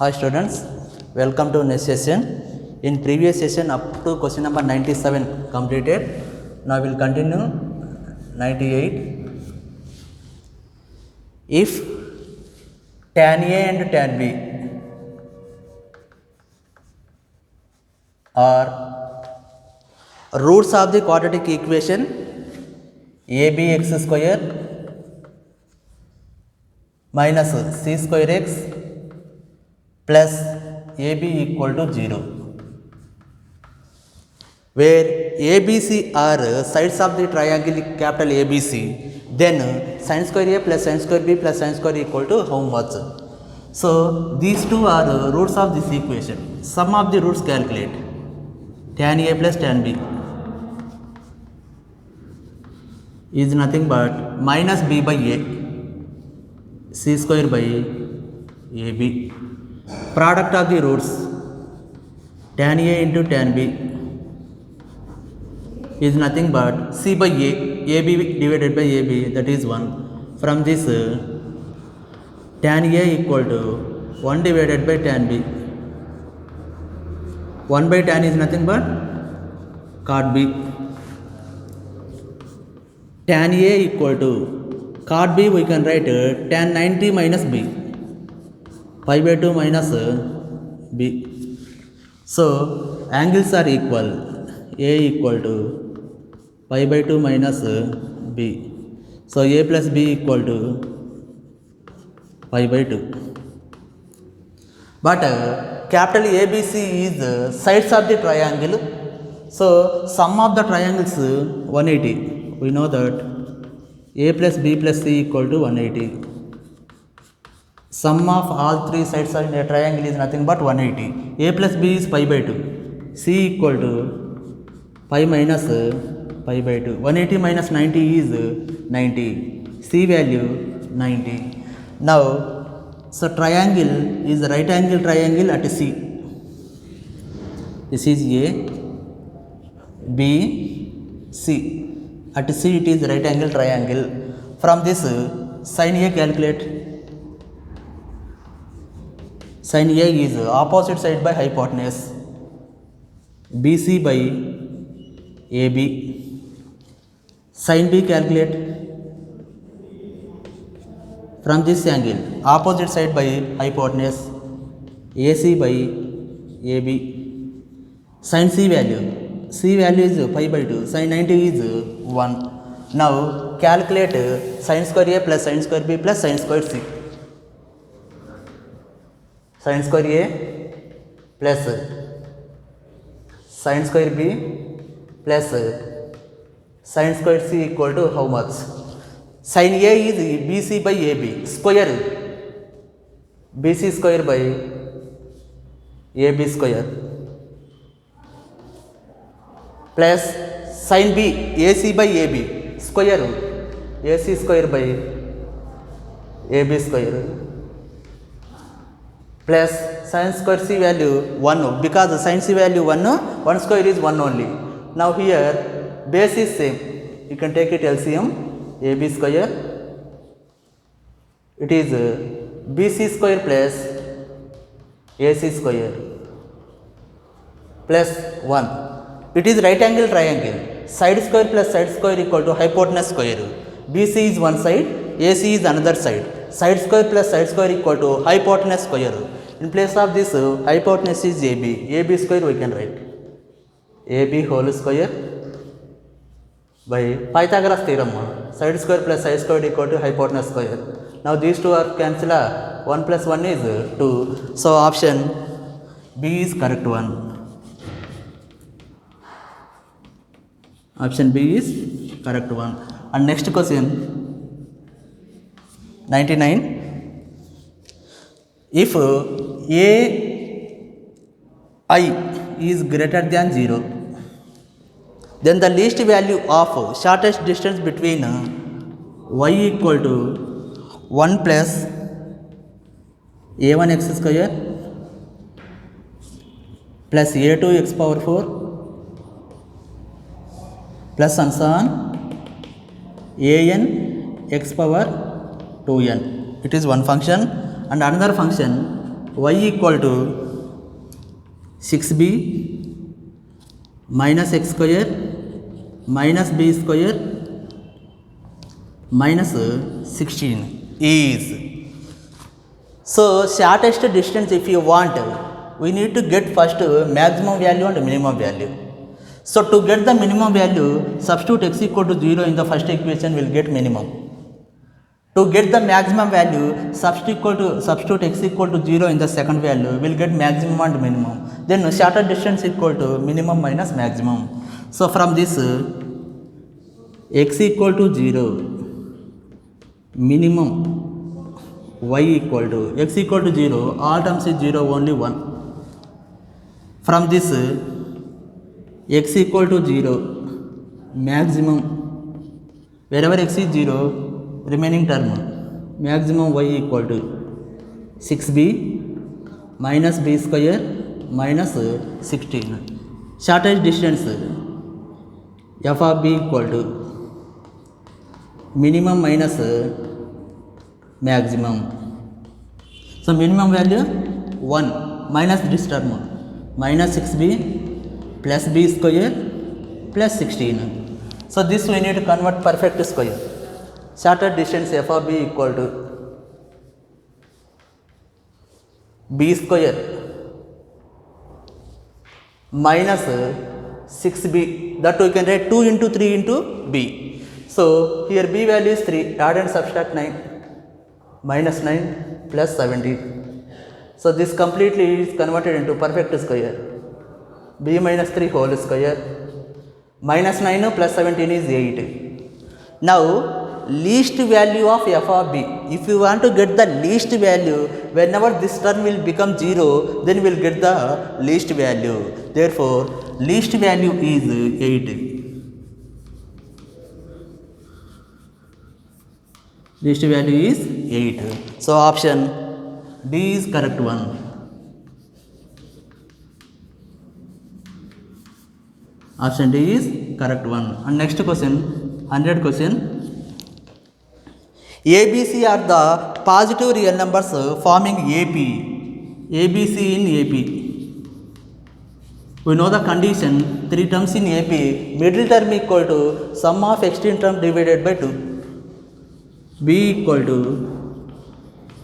Hi students, welcome to next session. In previous session up to question number 97 completed. Now we will continue 98. If tan A and tan B are roots of the quadratic equation abx square minus c square x plus ab equal to 0, where ABC are sides of the triangle capital ABC, then sin square A plus sin square B plus sin square equal to how much? So these two are the roots of this equation. Sum of the roots calculate. Tan A plus tan B is nothing but minus B by A, C square by AB. Product of the roots, tan A into tan B is nothing but C by A, AB divided by AB, that is 1. From this, tan A equal to 1 divided by tan B. 1 by tan is nothing but cot B. Tan A equal to cot B, we can write tan 90 minus B, pi by 2 minus B. So angles are equal. A equal to pi by 2 minus B. So A plus B equal to pi by 2. But capital ABC is sides of the triangle. So sum of the triangles 180. We know that A plus B plus C equal to 180. Sum of all three sides of a triangle is nothing but 180. A plus B is pi by 2. C equal to pi minus pi by 2. 180 minus 90 is 90. C value 90. Now, so triangle is a right angle triangle at C. This is A, B, C. At C it is right angle triangle. From this sin A calculate. Sin A is opposite side by hypotenuse. BC by AB. Sin B calculate. From this angle, opposite side by hypotenuse, AC by AB. Sin C value is pi by 2, sin 90 is 1. Now calculate sin square A plus sin square B plus sin square C. Sin square A plus sin square B plus sin square C equal to how much? Sin A is BC by AB square, BC square by AB square, plus sin B AC by AB square, AC square by AB square, plus sin square C value 1, because sin C value 1 square is 1 only. Now here base is same, you can take it LCM. AB square, it is BC square plus AC square plus 1. It is right angle triangle. Side square plus side square equal to hypotenuse square. BC is one side, AC is another side. Side square plus side square equal to hypotenuse square. In place of this hypotenuse is AB. AB square we can write. AB whole square by Pythagoras theorem, side square plus side square equal to hypotenuse square. Now these two are cancelled, 1 plus 1 is 2. So option B is correct one. Option B is correct one. And next question 99. If AI is greater than 0, then the least value of shortest distance between y equal to 1 plus a1x square plus a2x power 4 plus and so on an x power 2n. It is one function, and another function y equal to 6b minus x square minus b square minus 16 is. So shortest distance if you want, we need to get first maximum value and minimum value. So to get the minimum value, substitute x equal to 0 in the first equation, will get minimum. To get the maximum value, substitute x equal to 0 in the second value, will get maximum and minimum. Then shortest distance equal to minimum minus maximum. So from this x equal to 0, minimum y equal to x equal to 0, all terms is 0, only 1. From this x equal to 0, maximum, wherever x is 0, remaining term, maximum y equal to 6b minus b square minus 16. Shortest distance f of b equal to minimum minus maximum. So minimum value 1 minus this term, minus 6b plus b square plus 16. So this we need to convert perfect square. Shortest distance f of b equal to b square minus 6b, that we can write 2 into 3 into b. So here b value is 3, add and subtract 9, minus 9 plus 17. So this completely is converted into perfect square. b minus 3 whole square minus 9 plus 17 is 8. Now least value of f of b. If you want to get the least value, whenever this term will become 0, then we will get the least value. Therefore least value is 8. Least value is 8. So option D is correct one. Option D is correct one. And next question, 100 question. ABC are the positive real numbers forming AP. ABC in AP. We know the condition, 3 terms in AP, middle term equal to sum of extreme term divided by 2. B equal to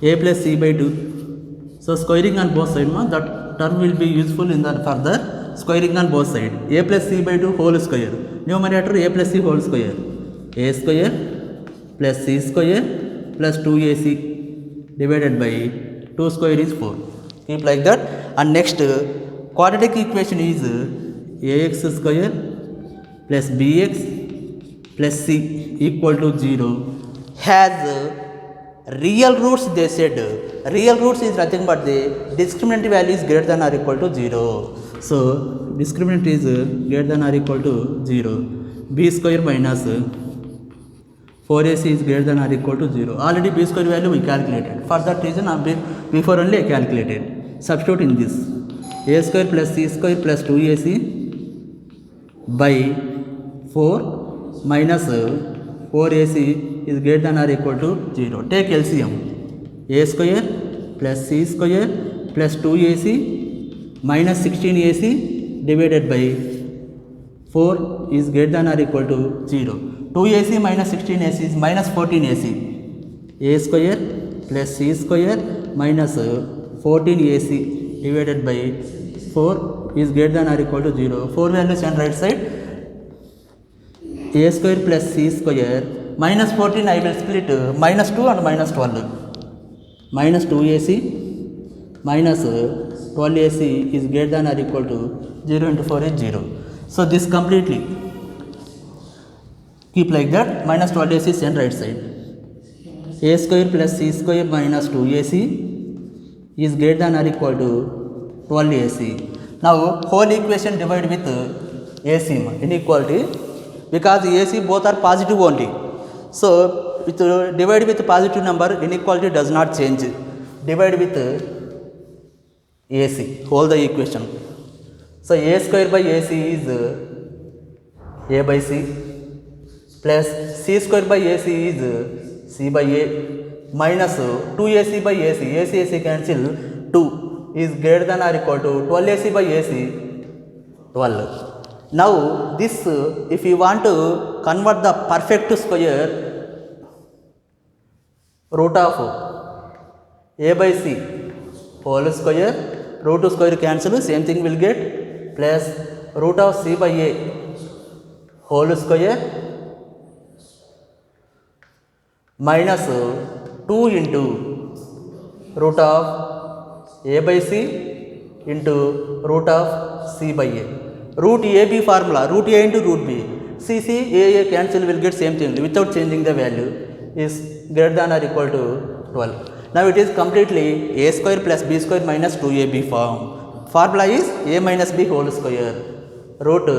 A plus C by 2. So squaring on both sides, that term will be useful in the further squaring on both sides. A plus C by 2 whole square. Numerator A plus C whole square. A square plus C square plus 2AC divided by 2 square is 4. Keep like that. And next quadratic equation is AX square plus BX plus C equal to 0 has real roots. They said real roots is nothing but the discriminant value is greater than or equal to 0. So discriminant is greater than or equal to 0. B square minus 4AC is greater than or equal to 0. Already B square value we calculated. For that reason before only I calculated. Substitute in this. A square plus C square plus 2AC by 4 minus 4AC is greater than or equal to 0. Take LCM. A square plus C square plus 2AC minus 16AC divided by 4 is greater than or equal to 0. 2AC minus 16AC is minus 14AC. A square plus C square minus 14AC divided by 4 is greater than or equal to 0. 4 values on right side. A square plus C square minus 14 I will split minus 2 and minus 12. Minus 2AC minus 12AC is greater than or equal to 0 into 4 is 0. So this completely keep like that. Minus 12AC is on right side. A square plus C square minus 2AC is greater than or equal to 12AC. Now whole equation divide with AC inequality, because AC both are positive only. So with divide with positive number, inequality does not change. Divide with AC, whole the equation. So A square by AC is A by C plus C square by AC is C by A minus 2AC by AC. AC AC cancel, 2 is greater than or equal to 12 AC by AC 12. Now this if you want to convert the perfect square, root of a by c whole square, root square cancel, same thing will get, plus root of c by a whole square minus 2 into root of a by c into root of c by a. Root ab formula, root a into root b, c a cancel, will get same thing without changing the value, is greater than or equal to 12. Now it is completely a square plus b square minus 2ab form. Formula is a minus b whole square, root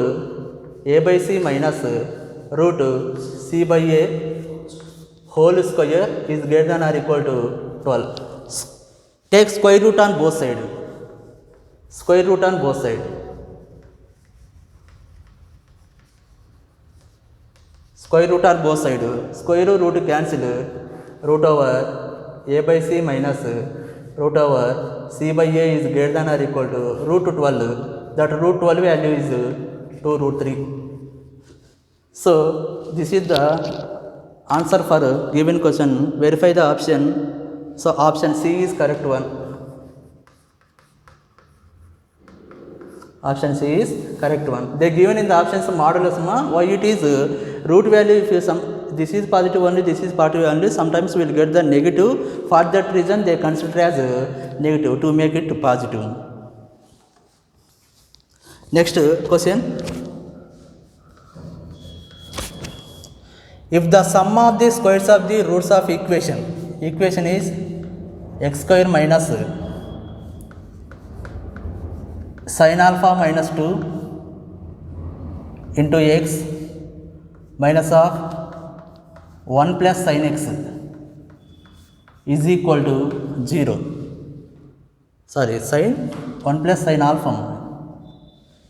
a by c minus root c by a whole square is greater than or equal to 12. Take square root on both sides. Square root on both sides. Square root on both sides. Square root cancel. Root over a by c minus root over c by a is greater than or equal to root 12. That root 12 value is 2 root 3. So this is the answer for given question. Verify the option. So option C is correct one. Option C is correct one. They given in the options modulus, why it is root value, if you this is positive only, this is positive only, sometimes we will get the negative. For that reason they consider as negative to make it positive. Next question. If the sum of the squares of the roots of equation is x square minus sin alpha minus 2 into x minus of 1 plus sin x is equal to 0. Sin 1 plus sin alpha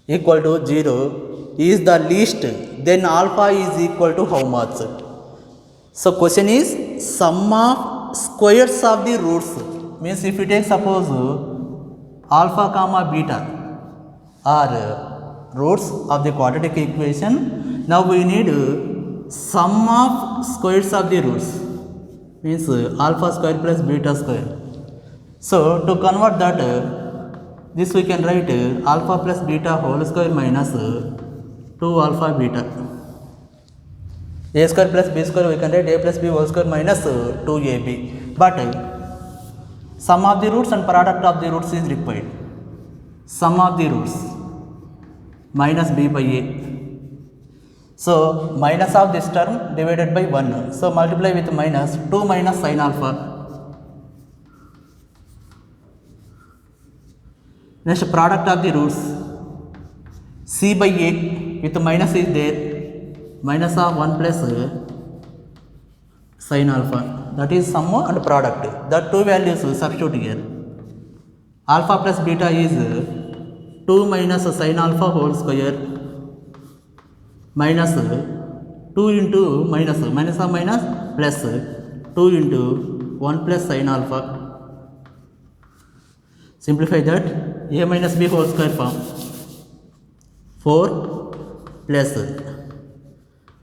equal to 0 is the least, then alpha is equal to how much? So question is sum of squares of the roots, means if you take suppose alpha comma beta are roots of the quadratic equation. Now we need sum of squares of the roots, means alpha square plus beta square. So to convert that, this we can write alpha plus beta whole square minus 2 alpha beta. A square plus b square we can write a plus b whole square minus 2ab. But sum of the roots and product of the roots is required. Sum of the roots minus b by a. So minus of this term divided by 1. So multiply with minus 2 minus sin alpha. Next product of the roots, c by a with minus is there, minus of 1 plus sin alpha, that is sum and product. That two values substitute here. Alpha plus beta is 2 minus sin alpha whole square minus 2 into minus of minus plus 2 into 1 plus sin alpha. Simplify that, a minus b whole square form 4 plus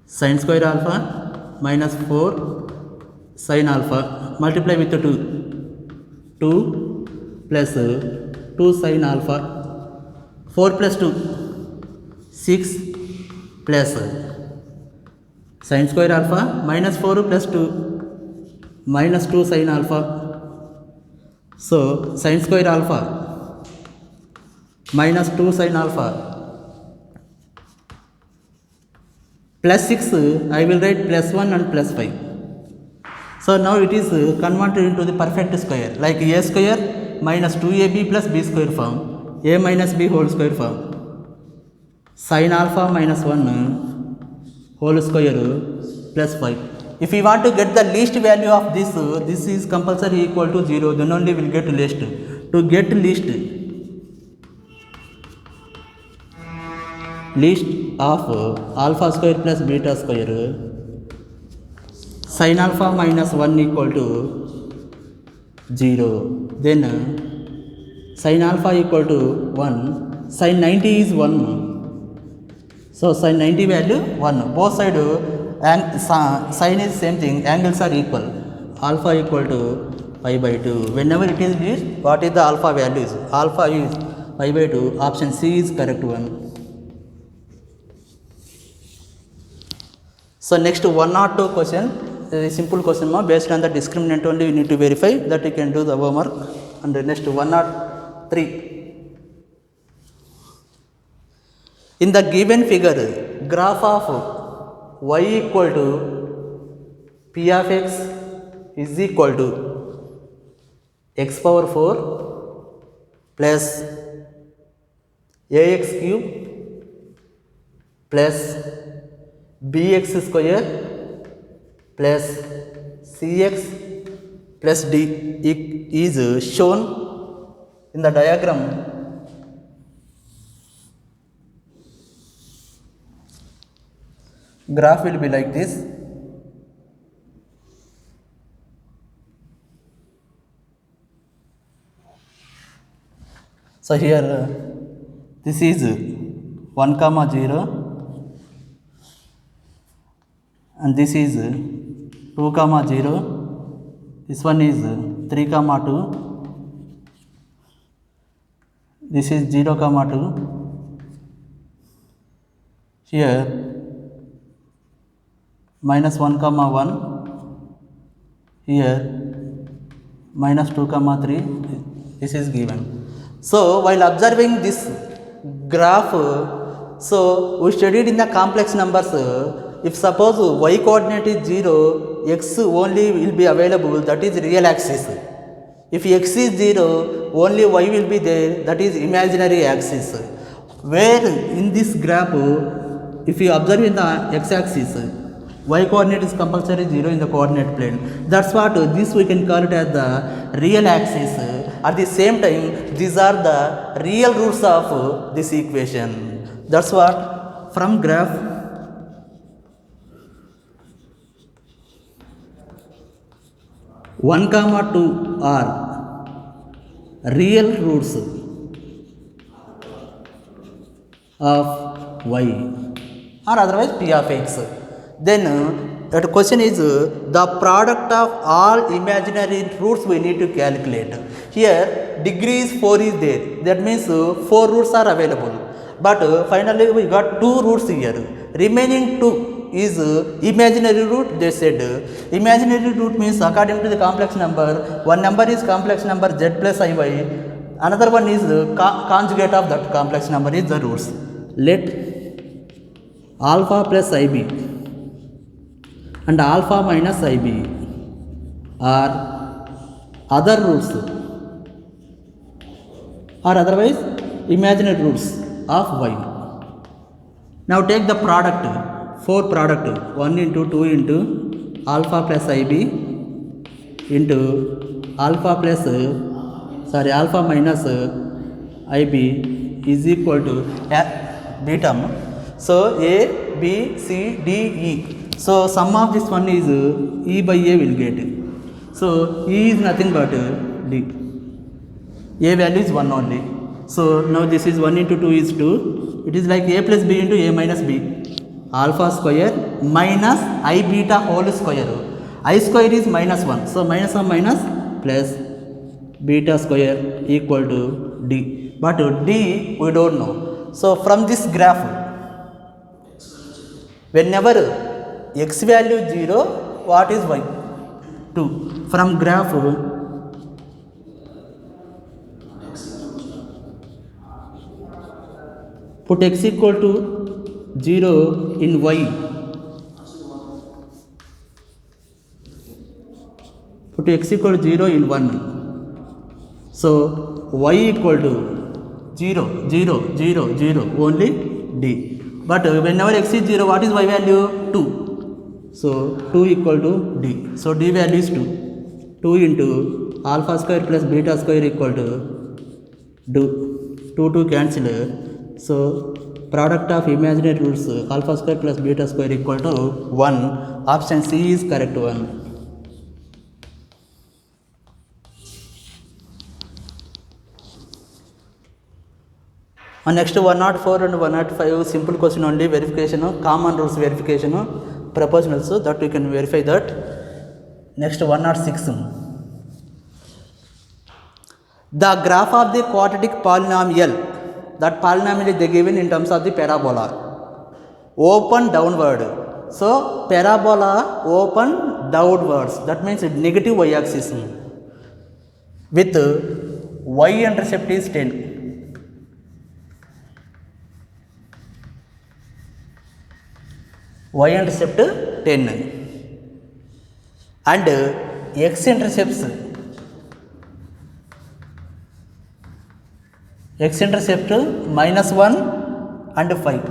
sin square alpha minus 4 sin alpha, multiply with 2 plus 2 sin alpha, 4 plus 2 6 plus sin square alpha minus 4 plus 2 minus 2 sin alpha. So sin square alpha minus 2 sin alpha plus 6, I will write plus 1 and plus 5. So now it is converted into the perfect square, like a square minus 2ab plus b square form, a minus b whole square form, sin alpha minus 1 whole square plus 5. If we want to get the least value of this, this is compulsory equal to 0, then only we will get least. To get least of alpha square plus beta square, sin alpha minus 1 equal to 0, then sin alpha equal to 1, sin 90 is 1. So sin 90 value 1. Both side and sin is same thing, angles are equal. Alpha equal to pi by 2. Whenever it is used, what is the alpha values? Alpha is pi by 2. Option C is correct one. So next 1 or 2 question, a simple question based on the discriminant only you need to verify that you can do the homework. And the next 1 or 3. In the given figure, graph of y equal to p of x is equal to x power 4 plus ax cube plus bx square plus cx plus d is shown in the diagram. Graph will be like this. So here this is 1 comma 0 and this is 2 comma 0. This one is 3 comma 2. This is 0 comma 2. Here minus 1 comma 1. Here minus 2 comma 3. This is given. So while observing this graph, so we studied in the complex numbers. If suppose y coordinate is 0, x only will be available, that is real axis. If x is 0, only y will be there, that is imaginary axis. Where in this graph, if you observe in the x-axis, y coordinate is compulsory 0 in the coordinate plane. That's what this we can call it as the real axis. At the same time, these are the real roots of this equation. That's what from graph one comma 2 are real roots of y or otherwise p of x. Then that question is the product of all imaginary roots we need to calculate. Here degree is 4 is there, that means 4 roots are available, but finally we got 2 roots here. Remaining 2 is imaginary root. They said imaginary root means according to the complex number, one number is complex number z plus iy, another one is conjugate of that complex number is the roots. Let alpha plus ib and alpha minus ib are other roots or otherwise imaginary roots of y. Now take the product, 4 product, 1 into 2 into alpha plus ib into alpha plus alpha minus ib is equal to beta. So a b c d e. So sum of this one is e by a will get. So e is nothing but d. A value is 1 only. So now this is 1 into 2 is 2. It is like a plus b into a minus b. Alpha square minus I beta whole square. I square is minus 1. So minus of minus plus beta square equal to d. But d we don't know. So from this graph, whenever x value 0, what is y? 2. From graph put x equal to 0 in y. Put x equal to 0 in 1. So y equal to 0, 0, 0, 0, only d. But whenever x is 0, what is y value? 2. So 2 equal to d. So d value is 2. 2 into alpha square plus beta square equal to 2 cancel. So product of imaginary roots alpha square plus beta square equal to 1. Option C is correct one. And next 104 and 105 simple question only, verification, common rules verification, proportionals, so that we can verify that. Next 106. The graph of the quadratic polynomial, that polynomial is given in terms of the parabola, open downward. So parabola open downwards, that means negative y-axis, with y-intercept is 10. Y-intercept 10 and x-intercepts -1 and 5.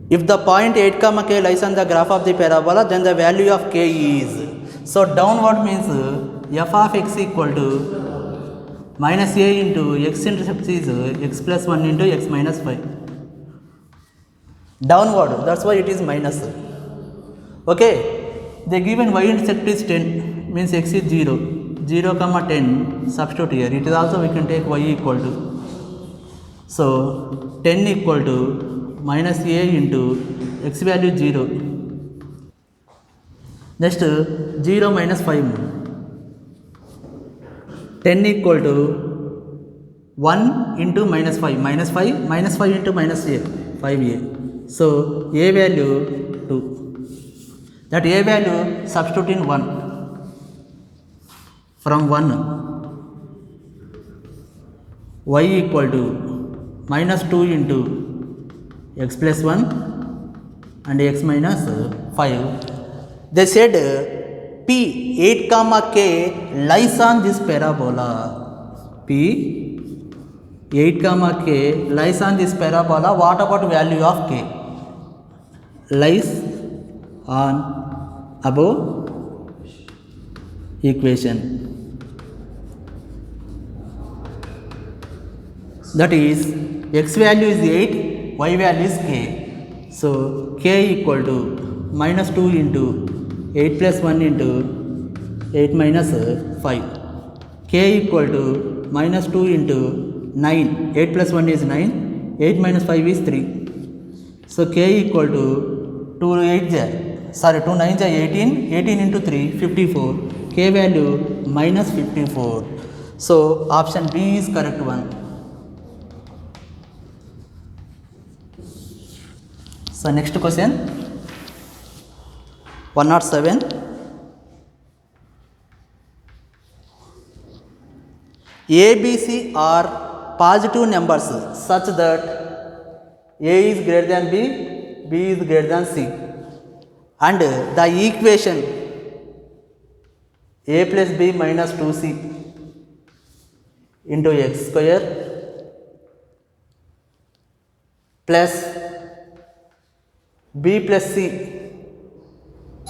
If the point 8, k lies on the graph of the parabola, then the value of k is, so downward means f of x equal to minus a into x-intercept is x plus 1 into x minus 5. Downward, that's why it is minus. Okay, they given y-intercept is 10, means x is 0, 0 comma 10, substitute here. It is also we can take y equal to, so 10 equal to minus a into x value 0. Next 0 minus 5. 10 equal to 1 into minus 5, minus 5 into minus a, 5a. So a value 2. That a value substitute in 1. From 1, y equal to minus 2 into x plus 1 and x minus 5. They said P 8 comma k lies on this parabola. P 8 comma k lies on this parabola. What about value of k? Lies on above equation. That is x value is 8, y value is k. So k equal to minus 2 into 8 plus 1 into 8 minus 5. K equal to minus 2 into 9. 8 plus 1 is 9. 8 minus 5 is 3. So k equal to 2 9s are 18. 18 into 3, 54. K value minus 54. So option B is correct one. So next question. 107. A, B, C are positive numbers such that A is greater than B, B is greater than C, and the equation A plus B minus 2C into x square plus B plus C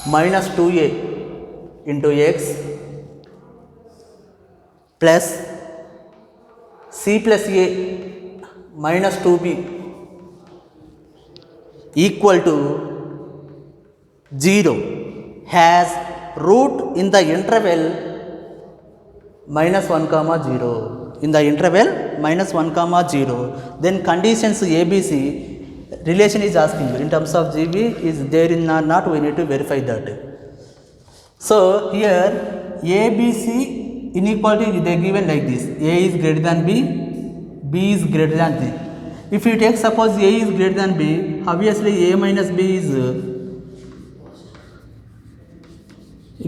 minus 2a into x plus c plus a minus 2b equal to 0 has root in the interval minus 1 comma 0. In the interval minus 1 comma 0, then conditions ABC relation is asking in terms of GB is there in or not, we need to verify that. So here ABC inequality they given like this: A is greater than B, B is greater than C. If you take suppose A is greater than B, obviously A minus B is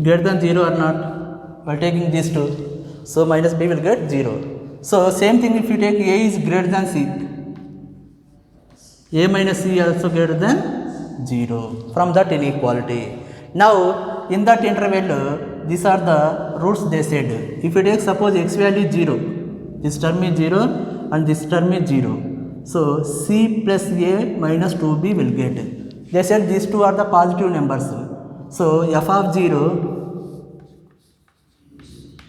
greater than 0 or not, while taking these two, so minus B will get 0. So same thing if you take A is greater than C, A minus C also greater than 0, from that inequality. Now in that interval these are the roots they said. If you take suppose x value 0, this term is 0 and this term is 0, so C plus A minus 2B will get. They said these two are the positive numbers, so f of 0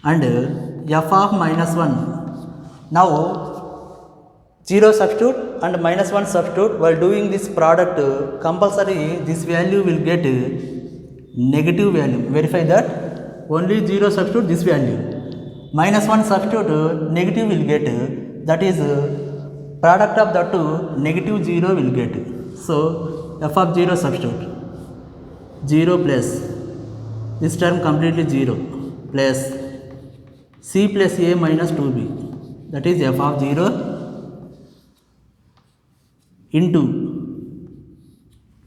and f of minus 1. Now 0 substitute and minus 1 substitute. While doing this product, compulsory this value will get negative value. Verify that. Only 0 substitute this value. minus 1 substitute negative will get, that is product of the two negative 0 will get. So f of 0 substitute 0 plus this term completely 0 plus c plus a minus 2b, that is f of 0 into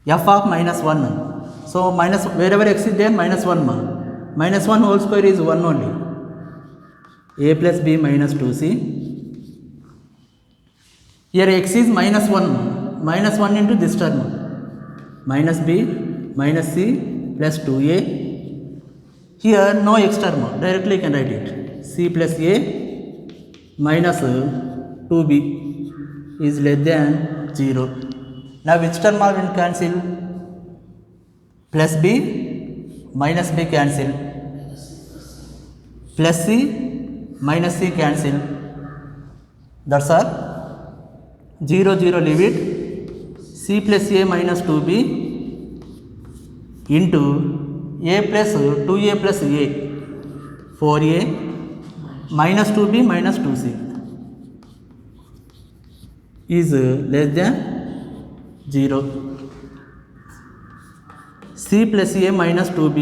f of minus 1. So minus wherever x is there minus 1 minus 1 whole square is 1 only. A plus b minus 2c. Here x is minus 1 minus 1 into this term minus b minus c plus 2a. Here no x term, directly you can write it c plus a minus 2b is less than 0. Now which term will cancel? Plus b minus b cancel, plus c minus c cancel, that's all. 0 0 leave it. C plus a minus 2b into a plus 2a plus a 4a minus 2b minus 2c is less than 0. C plus a minus 2b,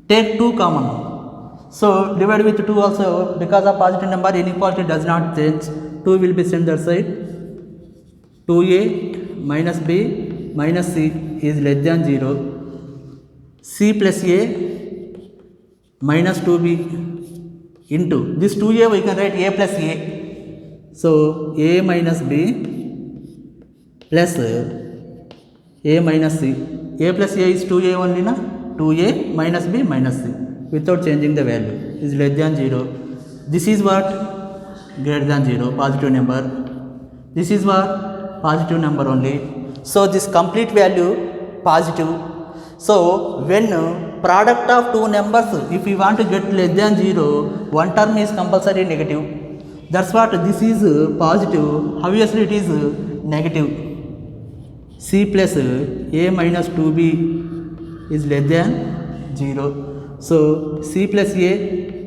take 2 common. So divide with 2 also, because of positive number inequality does not change, 2 will be sent that side. 2a minus b minus c is less than 0. C plus a minus 2b into this 2a we can write a plus a. So a minus b plus a minus c. A plus a is 2a only na, 2a minus b minus c without changing the value is less than 0. This is what? Greater than 0, positive number. This is what? Positive number only. So this complete value positive. So when product of two numbers, if we want to get less than 0, one term is compulsory negative. That's what this is positive. Obviously it is negative. C plus a minus 2b is less than 0. So c plus a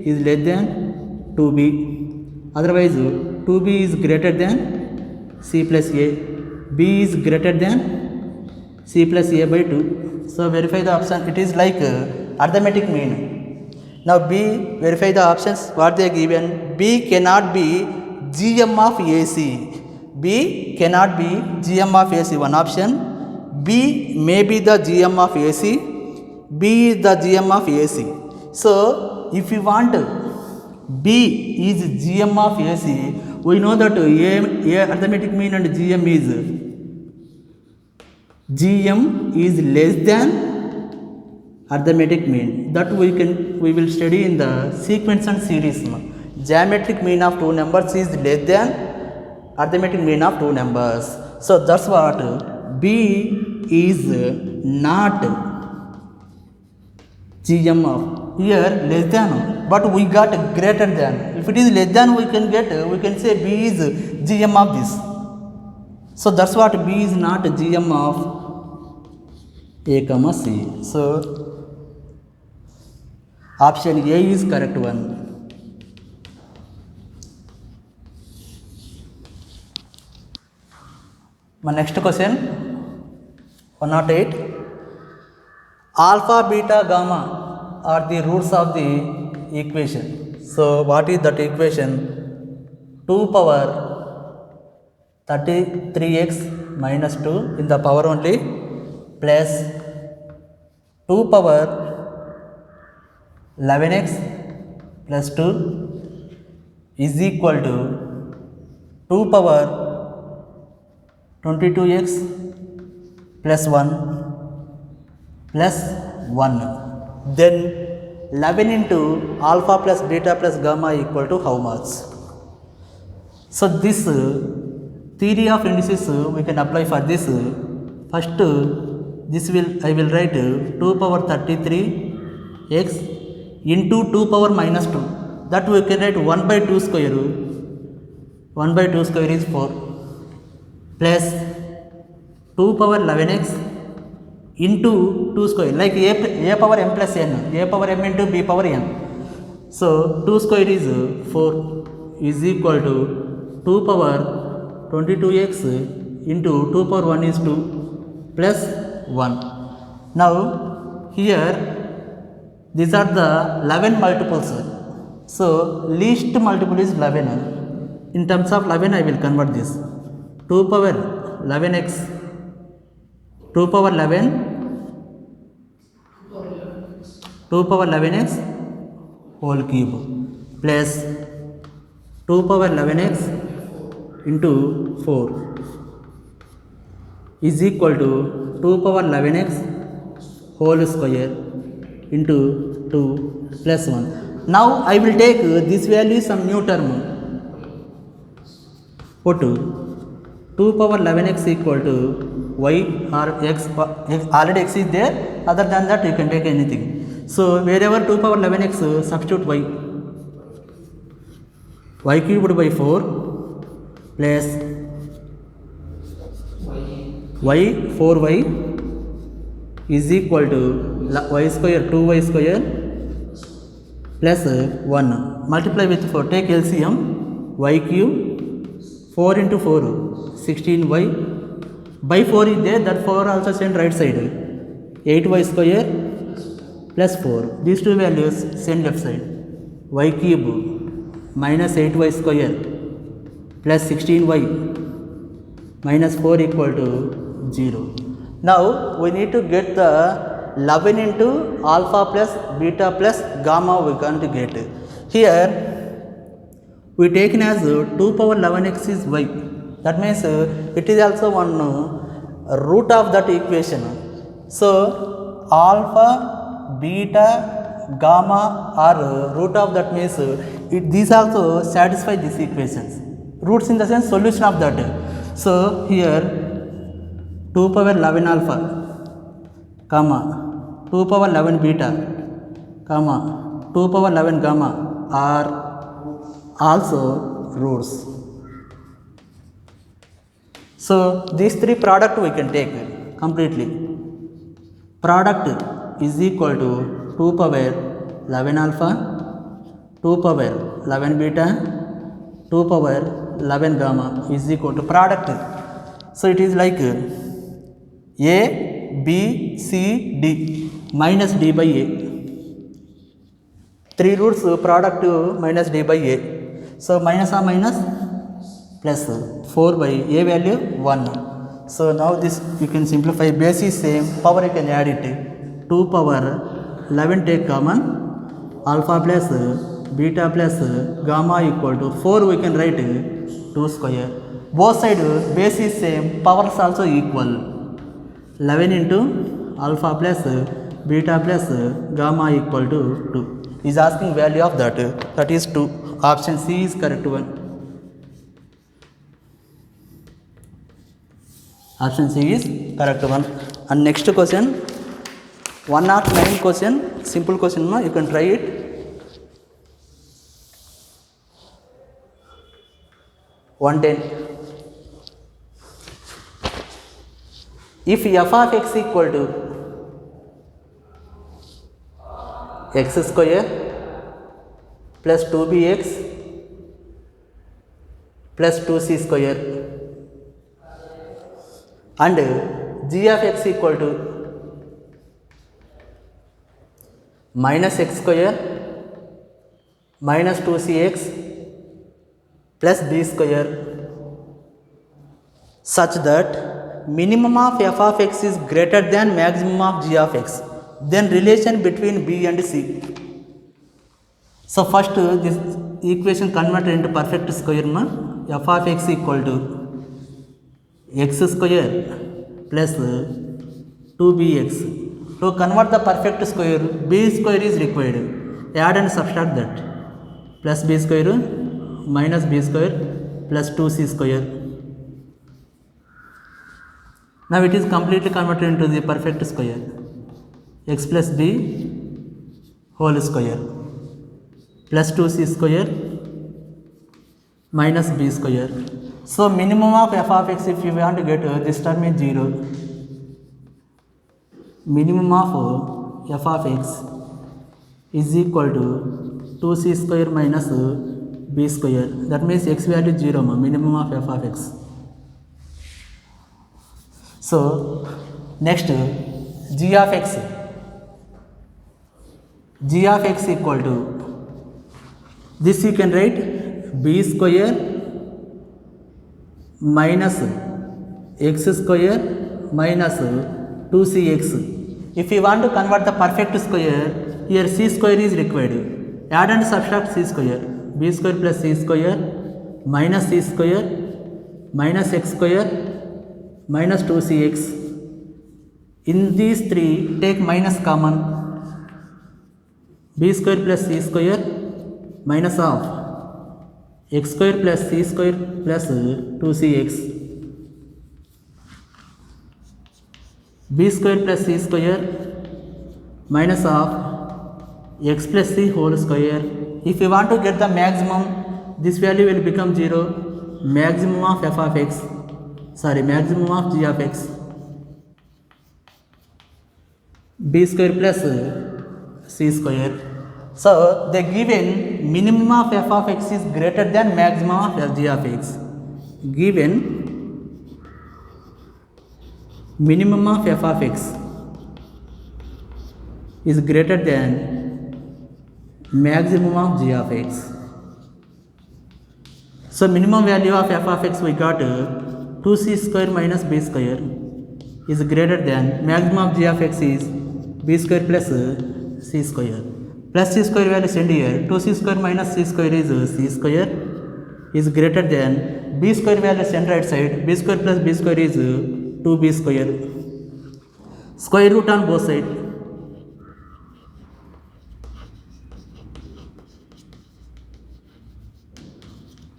is less than 2b. Otherwise 2b is greater than c plus a. B is greater than c plus a by 2. So verify the option. It is like arithmetic mean. Now B, verify the options what they are given. B cannot be GM of AC. B cannot be GM of AC, one option. B may be the GM of AC. B is the GM of AC. So if you want B is GM of AC, we know that A arithmetic mean and GM is less than arithmetic mean. That we will study in the sequence and series. Geometric mean of two numbers is less than arithmetic mean of two numbers. So that's what B is not GM of. Here less than, but we got greater than. If it is less than, we can say B is GM of this. So that's what B is not GM of A comma C. So option A is correct one. My next question 108. Alpha, beta, gamma are the roots of the equation. So what is that equation? 2 power 33x minus 2 in the power only plus 2 power 11x plus 2 is equal to 2 power 22x plus 1 plus 1. Then 11 into alpha plus beta plus gamma equal to how much? So this theory of indices we can apply for this. First I will write 2 power 33x into 2 power minus 2. That we can write 1 by 2 square. 1 by 2 square is 4. Plus 2 power 11x into 2 square, like a power m plus n, a power m into b power n. So 2 square is 4 is equal to 2 power 22x into 2 power 1 is 2 plus 1. Now here these are the 11 multiples. So least multiple is 11. In terms of 11 I will convert this. 2 power 11x, 2 power 11, 2 power 11x whole cube plus 2 power 11x into 4 is equal to 2 power 11x whole square into 2 plus 1. Now I will take this value some new term. Put 2 power 11x equal to y or x, already x is there, other than that you can take anything. So wherever 2 power 11x substitute y cubed by 4 plus y 4y is equal to y square 2y square plus 1. Multiply with 4, take LCM, y cube 4 into 4 16y by 4 is there, that 4 also send right side, 8y square plus 4, these two values send left side, y cube minus 8y square plus 16y minus 4 equal to 0. Now we need to get the 11 into alpha plus beta plus gamma we can't get. Here we taken as 2 power 11x is y. That means it is also one root of that equation. So alpha, beta, gamma are root of that, means these also satisfy these equations. Roots in the sense solution of that. So here 2 power 11 alpha, comma 2 power 11 beta, comma 2 power 11 gamma are also roots. So these three product we can take completely. Product is equal to 2 power 11 alpha, 2 power 11 beta, 2 power 11 gamma is equal to product. So it is like A, B, C, D minus D by A. 3 roots product minus D by A. So minus or minus plus 4 by A value 1. So now this you can simplify, base is same, power you can add it, 2 power 11 take common, alpha plus beta plus gamma equal to 4 we can write 2 square. Both side base is same, powers also equal, 11 into alpha plus beta plus gamma equal to 2. Is asking value of that, that is 2. Option C is correct one. Option C is correct one. And next question, 109 question, simple question, you can try it. One 10. If f of x equal to x square plus 2bx plus 2c square and g of x equal to minus x square minus 2cx plus b square such that minimum of f of x is greater than maximum of g of x, then relation between b and c. So first this equation converted into perfect square, f of x equal to x square plus 2bx. To convert the perfect square, b square is required. Add and subtract that. Plus b square minus b square plus 2c square. Now it is completely converted into the perfect square. X plus b whole square plus 2c square minus b square. So minimum of f of x, if you want to get this term is 0. Minimum of f of x is equal to 2c square minus b square. That means x value is 0, minimum of f of x. So next g of x. G of x equal to, this you can write b square minus x square minus 2cx. If you want to convert the perfect square, here c square is required. Add and subtract c square. B square plus c square minus c square minus x square minus 2cx. In these three, take minus common. B square plus c square minus of x square plus c square plus 2cx. B square plus c square minus of x plus c whole square. If you want to get the maximum, this value will become 0. Maximum of f of x, maximum of g of x. B square plus c square. So the given minimum of f of x is greater than maximum of g of x. Given minimum of f of x is greater than maximum of g of x. So minimum value of f of x we got 2c square minus b square is greater than maximum of g of x is b square plus c square. Plus c square value send here, 2c square minus c square is c square is greater than b square value send right side, b square plus b square is 2b square. Square root on both sides.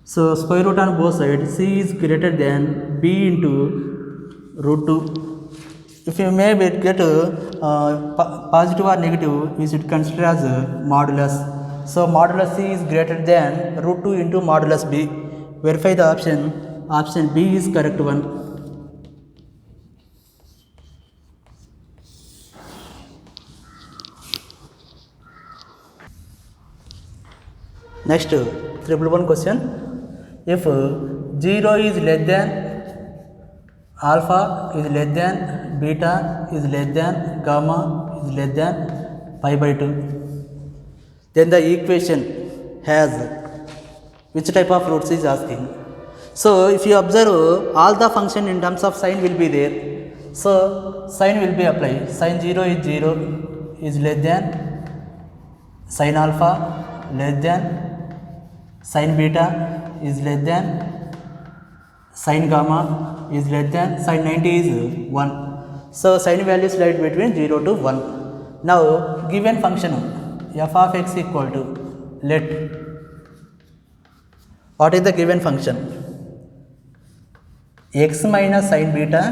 So square root on both sides, c is greater than b into root 2. If you may get positive or negative, we should consider as modulus. So modulus c is greater than root 2 into modulus b. Verify the option. Option B is correct one. Next, 111 question. If 0 is less than, alpha is less than, beta is less than, gamma is less than pi by 2, then the equation has which type of roots is asking. So if you observe, all the function in terms of sign will be there. So sign will be applied. Sin 0 is 0 is less than, sin alpha less than, sin beta is less than, sin gamma is less than, sin 90 is 1. So sin value slide between 0 to 1. Now given function f of x equal to, let, what is the given function? X minus sin beta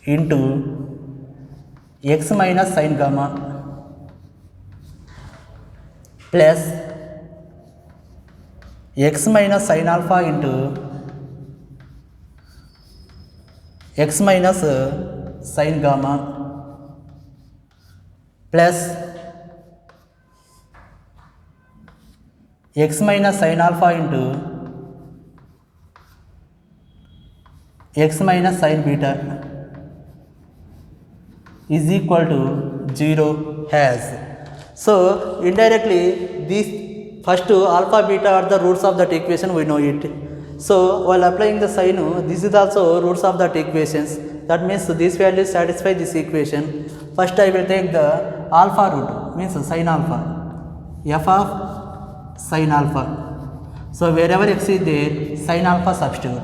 into x minus sin gamma plus x minus sin alpha into x minus sin gamma plus x minus sin alpha into x minus sin beta is equal to 0 has. So indirectly these first alpha beta are the roots of that equation, we know it. So while applying the sin, this is also roots of that equations. That means these values satisfy this equation. First I will take the alpha root, means sin alpha, f of sin alpha. So wherever x is there, sin alpha substitute.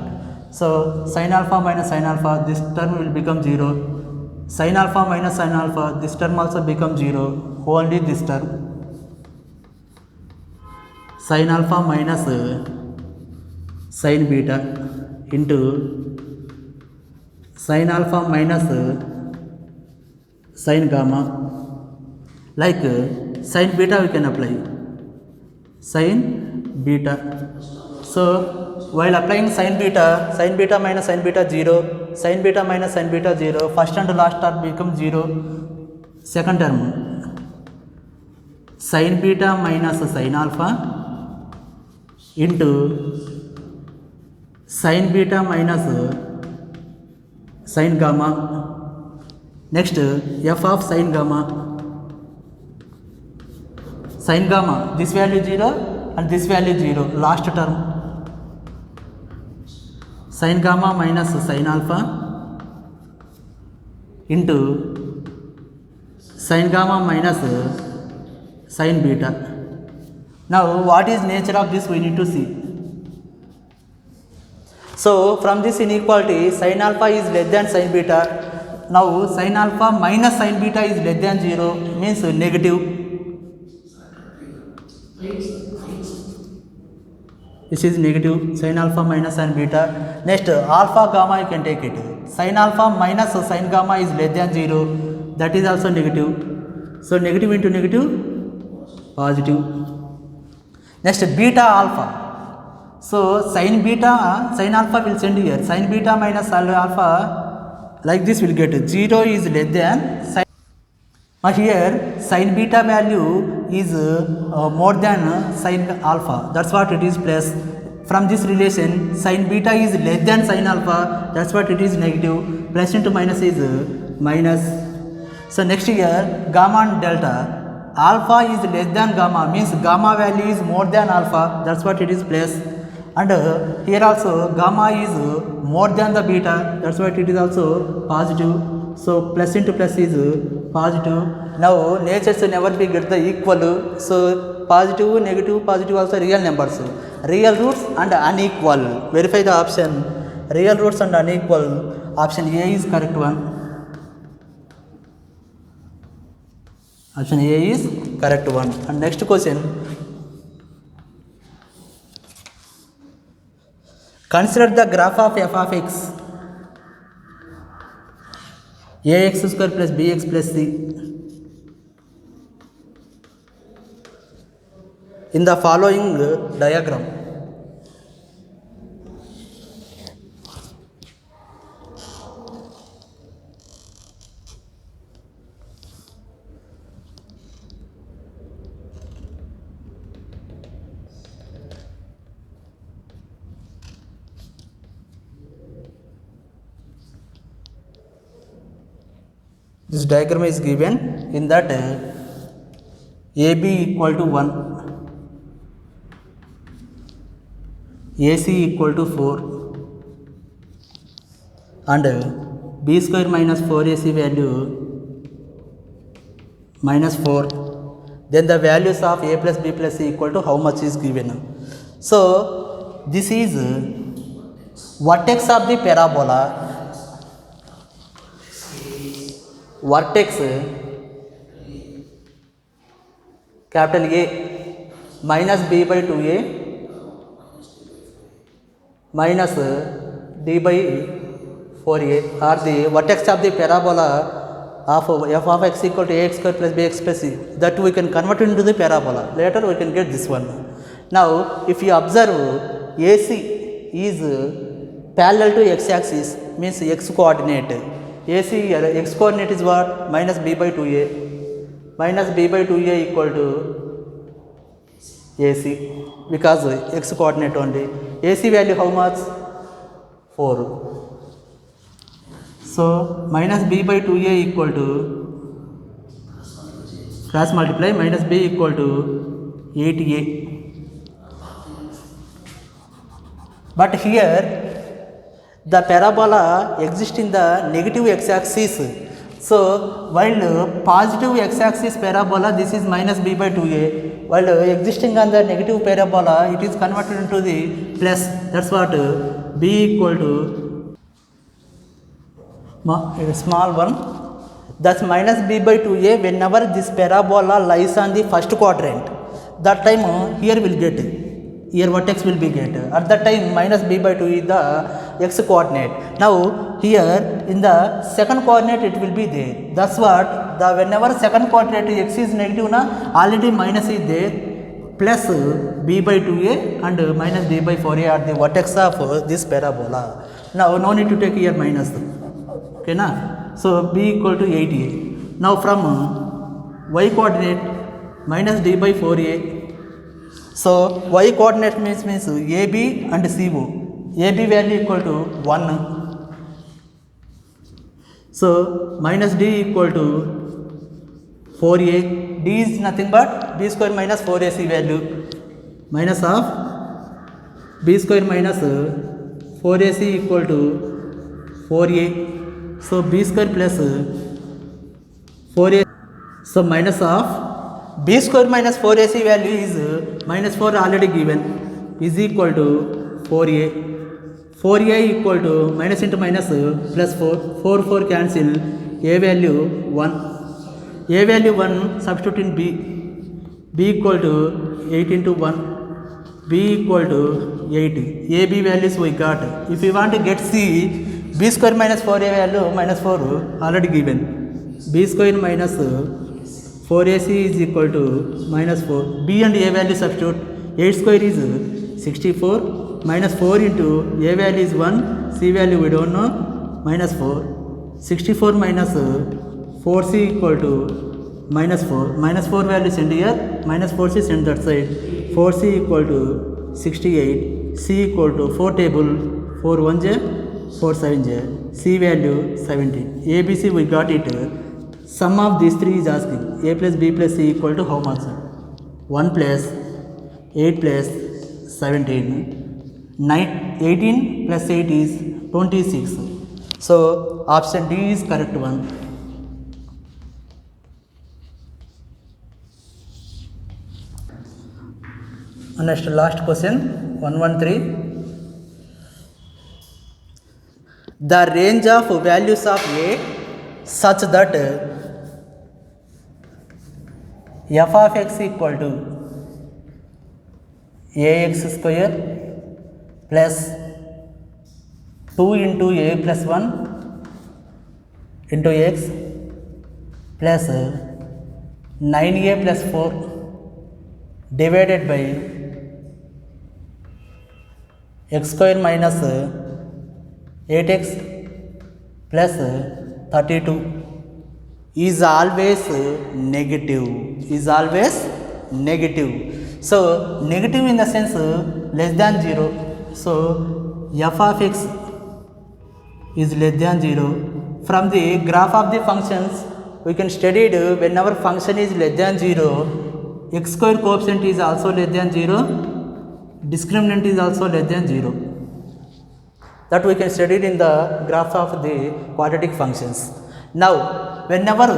So sin alpha minus sin alpha, this term will become 0. Sin alpha minus sin alpha, this term also becomes 0. Only this term. Sin alpha minus sin beta into sin alpha minus sin gamma. Like sin beta we can apply. Sin beta. So while applying sin beta minus sin beta 0, sin beta minus sin beta 0, first and last term become 0, second term sin beta minus sin alpha into sin beta minus sin gamma. Next f of sin gamma. Sin gamma, this value 0 and this value 0, last term. Sin gamma minus sin alpha into sin gamma minus sin beta. Now what is nature of this we need to see. So from this inequality sin alpha is less than sin beta. Now sin alpha minus sin beta is less than 0, means negative. This is negative, sin alpha minus sin beta. Next alpha gamma you can take it. Sin alpha minus sin gamma is less than 0, that is also negative. So negative into negative, positive. Next beta alpha. So sin beta, sin alpha will send here. Sin beta minus alpha, like this will get 0 is less than sin. Here sin beta value is more than sin alpha, that's what it is plus. From this relation sin beta is less than sin alpha, that's what it is negative. Plus into minus is minus. So next here gamma and delta. Alpha is less than gamma, means gamma value is more than alpha, that's what it is plus. And here also gamma is more than the beta, that's why it is also positive. So plus into plus is positive. Now natures never be get the equal. So positive, negative, positive also real numbers. Real roots and unequal. Verify the option. Real roots and unequal. Option A is correct one. Option A is correct one. And next question. Consider the graph of f of x. Ax square plus bx plus c. In the following diagram. This diagram is given in that AB equal to 1, AC equal to 4 and B square minus 4AC value minus 4. Then the values of A plus B plus C equal to how much is given. So this is vertex of the parabola. Vertex capital A minus B by 2A minus D by 4A are the vertex of the parabola of f of x equal to ax square plus bx plus c. That we can convert into the parabola. Later we can get this one. Now if you observe AC is parallel to x axis, means x coordinate. AC x coordinate is what? Minus b by 2a. Minus b by 2a equal to AC, because x coordinate only. AC value how much? 4. So minus b by 2a equal to, cross multiply, minus b equal to 8a. But here the parabola exists in the negative x-axis. So while positive x-axis parabola, this is minus b by 2a, while existing on the negative parabola, it is converted into the plus. That's what b equal to small one. That's minus b by 2a whenever this parabola lies on the first quadrant. That time here will get, here vertex will be get. At that time minus b by 2 is the x coordinate. Now here in the second coordinate it will be there. That's what the whenever second coordinate x is negative na, already minus is there, plus b by 2a and minus b by 4a are the vertex of this parabola. Now no need to take here minus. Okay na? So b equal to 8a. Now from y coordinate minus d by 4a. So y coordinate means AB and CO. AB value equal to 1. So minus d equal to 4a. D is nothing but b square minus 4ac value. Minus of b square minus 4ac equal to 4a. So b square plus 4a. So minus of b square minus 4ac value is minus 4 already given is equal to 4a. 4a equal to minus into minus plus 4. 4 cancel. A value 1. A value 1 substitute in b. B equal to 8 into 1. B equal to 8. A b values we got. If you want to get c, b square minus 4a value minus 4 already given. B square minus 4ac is equal to minus 4. B and a value substitute. 8 square is 64. Minus 4 into a value is 1. C value we don't know. Minus 4. 64 minus 4c equal to minus 4. Minus 4 value send here. Minus 4c send that side. 4c equal to 68. C equal to 4 table. 4 1j. 4 7j. C value 17. ABC we got it. Sum of these three is asking. A plus B plus C equal to how much? 1 plus 8 plus 17. 18 plus 8 is 26. So option D is correct one. And next last question 113. The range of values of A such that f of x equal to ax square plus 2 into a plus 1 into x plus 9a plus 4 divided by x square minus 8x plus 32 is always negative. Is always negative. So negative in the sense less than 0. So f of x is less than 0. From the graph of the functions we can study it whenever function is less than 0, x square coefficient is also less than 0, discriminant is also less than 0. That we can study it in the graph of the quadratic functions. Now whenever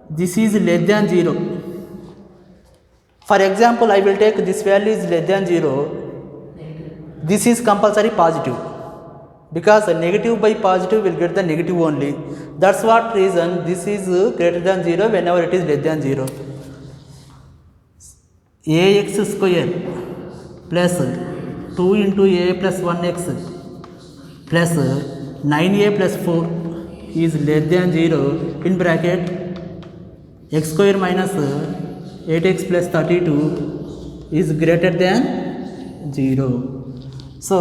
this is less than 0, for example I will take this value is less than 0, this is compulsory positive, because negative by positive will get the negative only. That's what reason this is greater than 0 whenever it is less than 0. Ax square plus 2 into a plus 1x plus 9a plus 4 is less than 0 in bracket x square minus 8x plus 32 is greater than 0. So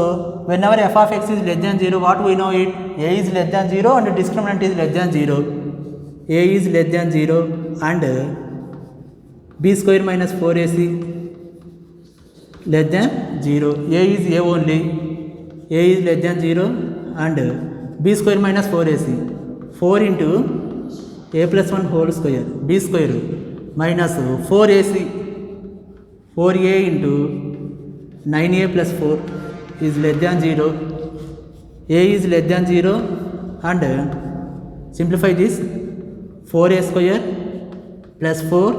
whenever f of x is less than 0, what we know it? A is less than 0 and discriminant is less than 0. A is less than 0 and b square minus 4ac less than 0. A is a only. A is less than 0 and b square minus 4ac. 4 into a plus 1 whole square. B square minus 4ac. 4a into 9a plus 4 is less than 0. A is less than 0 and simplify this 4a square plus 4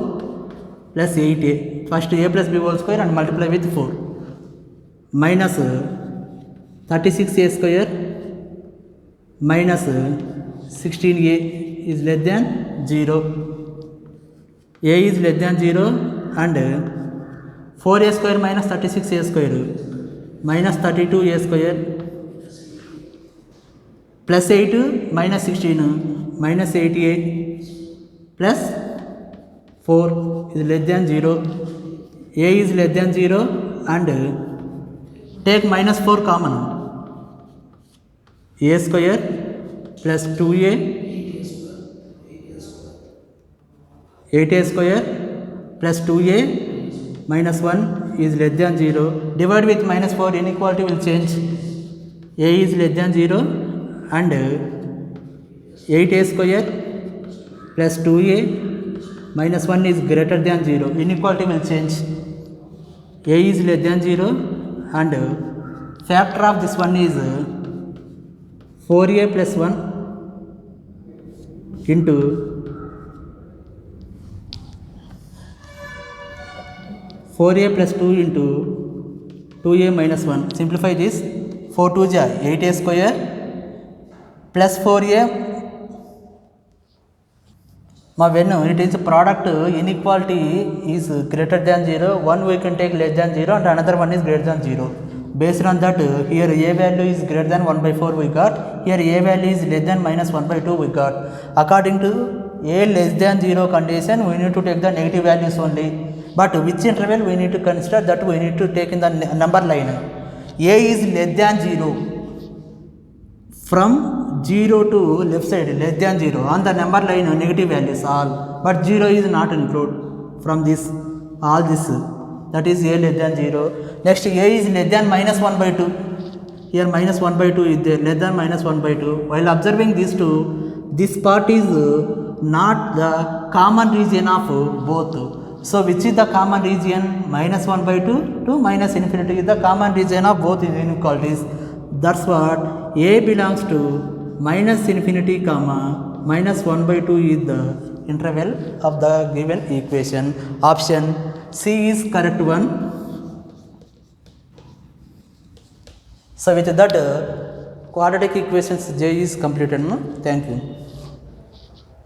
plus 8a. First a plus b whole square and multiply with 4 minus 36a square minus 16a is less than 0. A is less than 0 and 4a square minus 36a square minus 32a square plus 8 minus 16 minus 8a plus 4 is less than 0. A is less than 0 and take minus 4 common. A square plus 2a 8a square plus 2a minus 1 is less than 0. Divide with minus 4, inequality will change. A is less than 0 and 8a square plus 2a minus 1 is greater than 0. Inequality will change. A is less than 0 and factor of this one is 4a plus 1 into 4a plus 2 into 2a minus 1. Simplify this. 4 2 ja 8a square plus 4a. When it is product inequality is greater than 0, one we can take less than 0 and another one is greater than 0. Based on that, here a value is greater than 1 by 4 we got. Here a value is less than minus 1 by 2 we got. According to a less than 0 condition, we need to take the negative values only. But which interval we need to consider, that we need to take in the number line. A is less than 0. From 0 to left side less than 0. On the number line negative values all. But 0 is not included from this. All this. That is a less than 0. Next a is less than minus 1 by 2. Here minus 1 by 2 is there. Less than minus 1 by 2. While observing these two, this part is not the common region of both. So which is the common region? Minus 1 by 2 to minus infinity is the common region of both inequalities. That's what a belongs to minus infinity comma minus 1 by 2 is the interval of the given equation. Option C is correct one. So with that quadratic equations J is completed. No? Thank you.